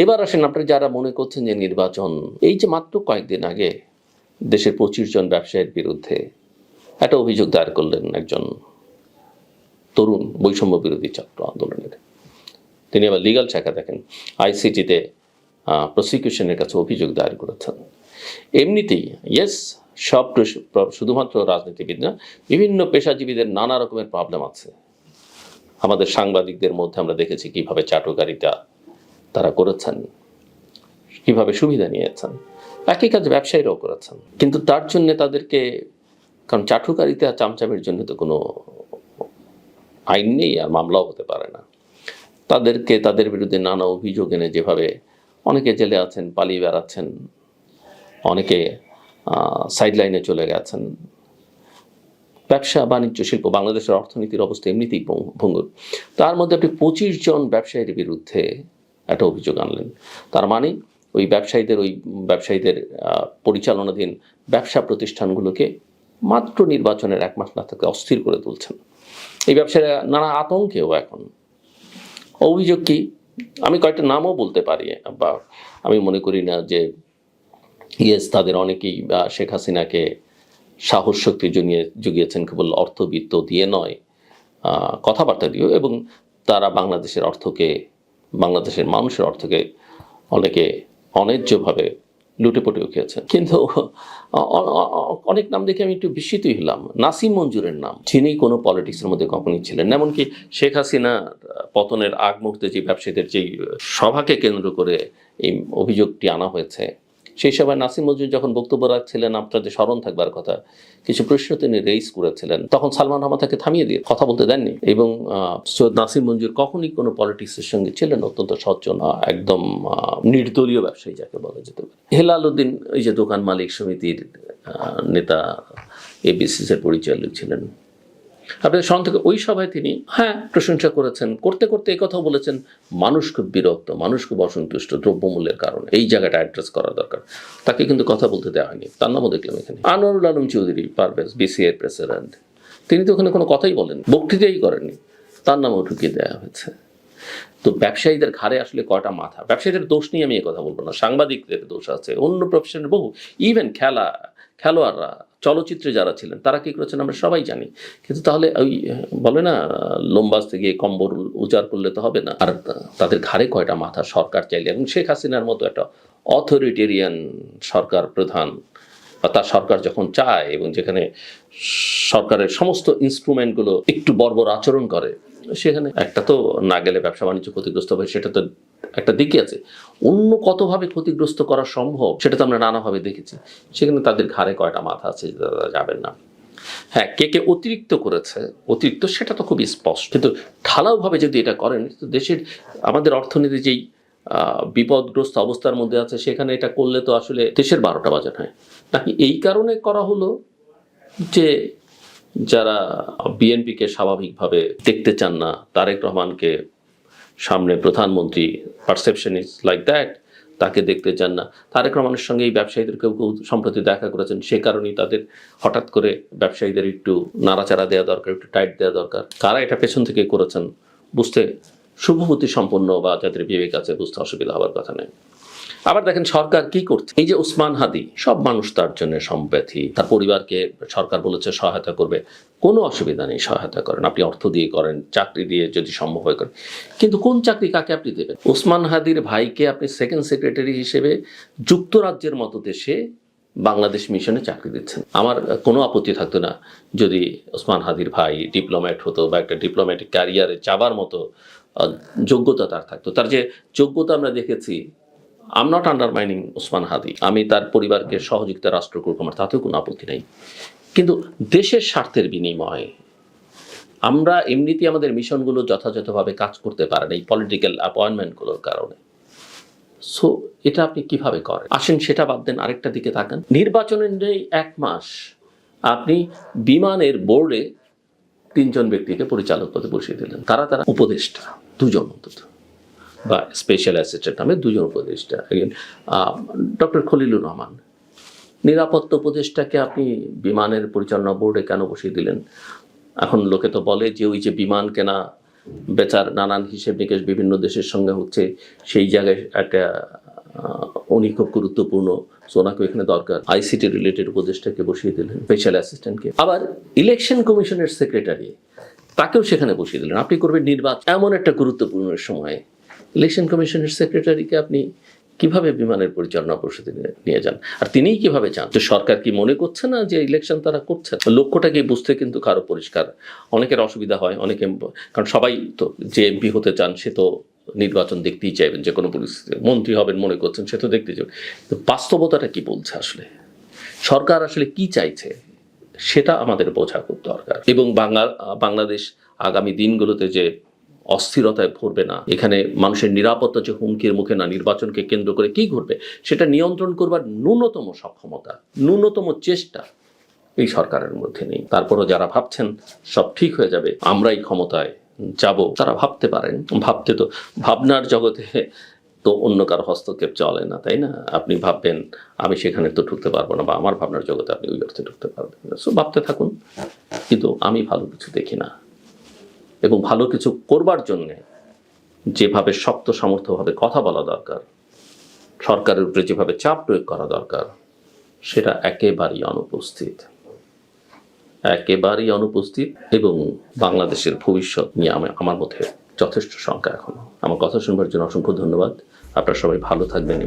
এবার আসেন, আপনি যারা মনে করছেন যে নির্বাচন, এই যে মাত্র কয়েকদিন আগে দেশের 25 জন ব্যবসায়ীর বিরুদ্ধে একটা অভিযোগ দায়ের করলেন একজন তরুণ বৈষম্য বিরোধী ছাত্র আন্দোলনের। তিনি আবার লিগাল শাখা দেখেন, আইসিটিতে প্রসিকিউশনের কাছে অভিযোগ দায়ের করেছেন। এমনিতেই ইয়েস, সব শুধুমাত্র রাজনীতিবিদ না, বিভিন্ন পেশাজীবীদের নানা রকমের প্রবলেম আছে। আমাদের সাংবাদিকদের মধ্যে আমরা দেখেছি কিভাবে চাটুকারিতা তারা করেছেন, কিভাবে সুবিধা নিয়েছেন, একই কাজ ব্যবসায়ীরাও করেছেন। কিন্তু তার জন্য তাদেরকে, কারণ চাটুকারিতা চামচামের জন্য তো কোনো আইন নেই আর মামলাও হতে পারে না, তাদেরকে তাদের বিরুদ্ধে নানা অভিযোগ এনে যেভাবে অনেকে জেলে আছেন, পালিয়ে বেড়াচ্ছেন, অনেকে সাইডলাইনে চলে গেছেন। ব্যবসা বাণিজ্য শিল্প, বাংলাদেশের অর্থনীতির অবস্থা এমনিতেই ভঙ্গুর, তার মধ্যে আপনি 25 জন ব্যবসায়ীর বিরুদ্ধে একটা অভিযোগ আনলেন। তার মানে ওই ব্যবসায়ীদের পরিচালনাধীন ব্যবসা প্রতিষ্ঠানগুলোকে মাত্র নির্বাচনের 1 মাস না থাকতে অস্থির করে তুলছেন। এই ব্যবসায়ীরা নানা আতঙ্কেও এখন। অভিযোগ কি, আমি কয়েকটা নামও বলতে পারি, বা আমি মনে করি না যে ইয়েস তাদের অনেকেই শেখ হাসিনাকে সাহস শক্তি জুগিয়েছেন কেবল অর্থবিত্ত দিয়ে নয়, কথাবার্তা দিয়েও, এবং তারা বাংলাদেশের অর্থকে, বাংলাদেশের মানুষের অর্থকে অনেকে অন্যায্যভাবে লুটেপুটেও খেয়েছেন। কিন্তু অনেক নাম দেখে আমি একটু বিস্মিতই হলাম। নাসিম মঞ্জুরের নাম, যিনি কোনো পলিটিক্সের মধ্যে কখনই ছিলেন না, এমনকি শেখ হাসিনা পতনের আগ মুহূর্তে যে ব্যবসায়ীদের যেই সভাকে কেন্দ্র করে এই অভিযোগটি আনা হয়েছে, সেই সময় নাসিম মঞ্জুর যখন বক্তব্য রাখছিলেন, আপনাদের স্মরণ থাকবার কথা, কিছু প্রশ্ন তিনি রেইজ করেছিলেন, তখন সালমান রহমান তাকে থামিয়ে দিয়ে কথা বলতে দেননি। এবং সৈয়দ নাসিম মঞ্জুর কখনই কোনো পলিটিক্সের সঙ্গে ছিলেন, অত্যন্ত সজ্জন, একদম নির্দলীয় ব্যবসায়ী যাকে বলা যেতে পারে। হেলাল উদ্দিন, এই যে দোকান মালিক সমিতির নেতা, এবিসিসির পরিচালক ছিলেন, আপনাদের স্মরণ থেকে ওই সভায় তিনি প্রশংসা করেছেন, করতে করতে এই কথাও বলেছেন, মানুষ খুব বিরক্ত, মানুষ খুব অসন্তুষ্ট দ্রব্যমূল্যের কারণে, এই জায়গাটা অ্যাড্রেস করা দরকার। তাকে কিন্তু কথা বলতে দেওয়া হয়নি। তার নামও দেখলাম এখানে। আনোয়ারুল আলম চৌধুরী পারভেজ, বিসিআই প্রেসিডেন্ট, তিনি তো ওখানে কোনো কথাই বলেন, বক্তৃতাই করেননি, তার নামও ঢুকিয়ে দেওয়া হয়েছে। তো ব্যবসায়ীদের ঘাড়ে আসলে কয়টা মাথা? ব্যবসায়ীদের দোষ নিয়ে আমি কথা বলবো না, সাংবাদিকদের দোষ আছে, অন্য প্রফেশনের বহু, ইভেন খেলোয়াড়রা, চলচ্চিত্রে যারা ছিলেন তারা কী করেছেন আমরা সবাই জানি। কিন্তু তাহলে ওই বলে না, লোমবাজতে গিয়ে কম্বল উজাড় করলে তো হবে না। আর তাদের ঘাড়ে কয়টা মাথা সরকার চাইলে, এবং শেখ হাসিনার মতো একটা অথরিটেরিয়ান সরকার প্রধান বা তার সরকার যখন চায়, এবং যেখানে সরকারের সমস্ত ইনস্ট্রুমেন্টগুলো একটু বর্বর আচরণ করে, সেখানে একটা তো না গেলে ব্যবসা বাণিজ্য ক্ষতিগ্রস্ত হবে, সেটা তো একটা দিকই আছে। অন্য কতভাবে ক্ষতিগ্রস্ত করা সম্ভব সেটা তো আমরা নানাভাবে দেখেছি। সেখানে তাদের ঘাড়ে কয়টা মাথা আছে, তারা যাবেন না। কে কে অতিরিক্ত করেছে, অতিরিক্ত সেটা তো খুবই স্পষ্ট, কিন্তু ঢালাওভাবে যদি এটা করেন, তো দেশের, আমাদের অর্থনীতি যেই বিপদগ্রস্ত অবস্থার মধ্যে আছে, সেখানে এটা করলে তো আসলে দেশের 12টা বাজার হয় নাকি। এই কারণে করা হলো যে যারা বিএনপিকে স্বাভাবিকভাবে দেখতে চান না, তারেক রহমানকে সামনে প্রধানমন্ত্রী, পারসেপশন ইজ লাইক দ্যাট, তাকে দেখতে চান না। তারেক রহমানের সঙ্গে এই ব্যবসায়ীদের কেউ কেউ সম্প্রতি দেখা করেছেন, সে কারণেই তাদের হঠাৎ করে ব্যবসায়ীদের একটু নাড়াচাড়া দেওয়া দরকার, একটু টাইট দেওয়া দরকার। কারা এটা পেছন থেকে করেছেন বুঝতে শুভবুদ্ধি সম্পন্ন বা যাদের বিবেক আছে বুঝতে অসুবিধা হওয়ার কথা নেই। আবার দেখেন সরকার কি করছে, এই যে ওসমান হাদি, সব মানুষ তার জন্য সম্প্রতি, তার পরিবারকে সরকার বলেছে সহায়তা করবে, কোনো অসুবিধা নেই, সহায়তা করেন, আপনি অর্থ দিয়ে করেন, চাকরি দিয়ে যদি সম্ভব হয় করেন, কিন্তু কোন চাকরি কাকে আপনি দেবেন? ওসমান হাদির ভাইকে আপনি সেকেন্ড সেক্রেটারি হিসেবে যুক্তরাজ্যের মতো দেশে বাংলাদেশ মিশনে চাকরি দিচ্ছেন। আমার কোনো আপত্তি থাকতো না যদি ওসমান হাদির ভাই ডিপ্লোম্যাট হতো বা একটা ডিপ্লোম্যাটিক ক্যারিয়ারে যাবার মতো যোগ্যতা তার থাকতো। তার যে যোগ্যতা আমরা দেখেছি, I am not undermining Osman Hadi, আমি তার পরিবারকে সহযোগিতা রাষ্ট্র করব, আমার তাতেও কোনো আপত্তি নেই। কিন্তু দেশের স্বার্থের বিনিময়ে আমরা এমনিতেই আমাদের মিশনগুলো যথাযথভাবে কাজ করতে পারেন এই পলিটিক্যাল অ্যাপয়েন্টমেন্টগুলোর কারণে। সো এটা আপনি কিভাবে করেন? আসেন সেটা বাদ দেন, আরেকটা দিকে তাকান। নির্বাচনের নেই 1 মাস, আপনি বিমানের বোর্ডে 3 জন ব্যক্তিকে পরিচালক পদে বসিয়ে দিলেন। তারা উপদেষ্টা, 2 জন অন্তত, বা স্পেশাল অ্যাসিস্ট্যান্ট নামে 2 জন উপদেষ্টা। ডক্টর খলিলুর রহমান, নিরাপত্তা উপদেষ্টাকে আপনি বিমানের পরিচালনা বোর্ডে কেন বসিয়ে দিলেন? এখন লোকে তো বলে যে ওই যে বিমান কেনা বেচার নানান হিসেব নিকেশ বিভিন্ন দেশের সঙ্গে হচ্ছে, সেই জায়গায় একটা উনি খুব গুরুত্বপূর্ণ, ওনাকে এখানে দরকার। আইসিটি রিলেটেড উপদেষ্টাকে বসিয়ে দিলেন, স্পেশাল অ্যাসিস্ট্যান্টকে। আবার ইলেকশন কমিশনের সেক্রেটারি, তাকেও সেখানে বসিয়ে দিলেন। আপনি করবেন নির্বাচন, এমন একটা গুরুত্বপূর্ণ সময়ে ইলেকশন কমিশনের সেক্রেটারিকে আপনি কিভাবে বিমানের পরিচালনা পরিষদে নিয়ে যান? আর তিনিই কিভাবে চান? তো সরকার কি মনে করছে না যে ইলেকশন তারা করছে? লক্ষ্যটাকে বুঝতে কিন্তু কারো পরিষ্কার, অনেকের অসুবিধা হয়, অনেকে, কারণ সবাই তো যে এমপি হতে চান সে তো নির্বাচন দেখতেই চাইবেন, যে কোনো পরিস্থিতি। মন্ত্রী হবেন মনে করছেন, সে তো দেখতেই চাইবেন। তো বাস্তবতাটা কি বলছে আসলে, সরকার আসলে কি চাইছে, সেটা আমাদের বোঝা খুব দরকার। এবং বাংলাদেশ আগামী দিনগুলোতে যে অস্থিরতায় ভরবে না, এখানে মানুষের নিরাপত্তা যে হুমকির মুখে না, নির্বাচনকে কেন্দ্র করে কি ঘটবে সেটা নিয়ন্ত্রণ করবার ন্যূনতম সক্ষমতা, ন্যূনতম চেষ্টা এই সরকারের মধ্যে নেই। তারপরও যারা ভাবছেন সব ঠিক হয়ে যাবে, আমরাই ক্ষমতায় যাব, তারা ভাবতে পারেন। ভাবতে তো, ভাবনার জগতে তো অন্য কারো হস্তক্ষেপ চলে না, তাই না? আপনি ভাববেন আমি সেখানে তো ঢুকতে পারবো না, বা আমার ভাবনার জগতে আপনি ওই অর্থে ঢুকতে পারবেন না। সো ভাবতে থাকুন, কিন্তু আমি ভালো কিছু দেখি না। এবং ভালো কিছু করবার জন্যে যেভাবে শক্ত সামর্থ্যভাবে কথা বলা দরকার, সরকারের উপরে যেভাবে চাপ প্রয়োগ করা দরকার, সেটা একেবারেই অনুপস্থিত, একেবারেই অনুপস্থিত। এবং বাংলাদেশের ভবিষ্যৎ নিয়ে আমার মধ্যে যথেষ্ট শঙ্কা এখনো। আমার কথা শুনবার জন্য অসংখ্য ধন্যবাদ। আপনারা সবাই ভালো থাকবেন।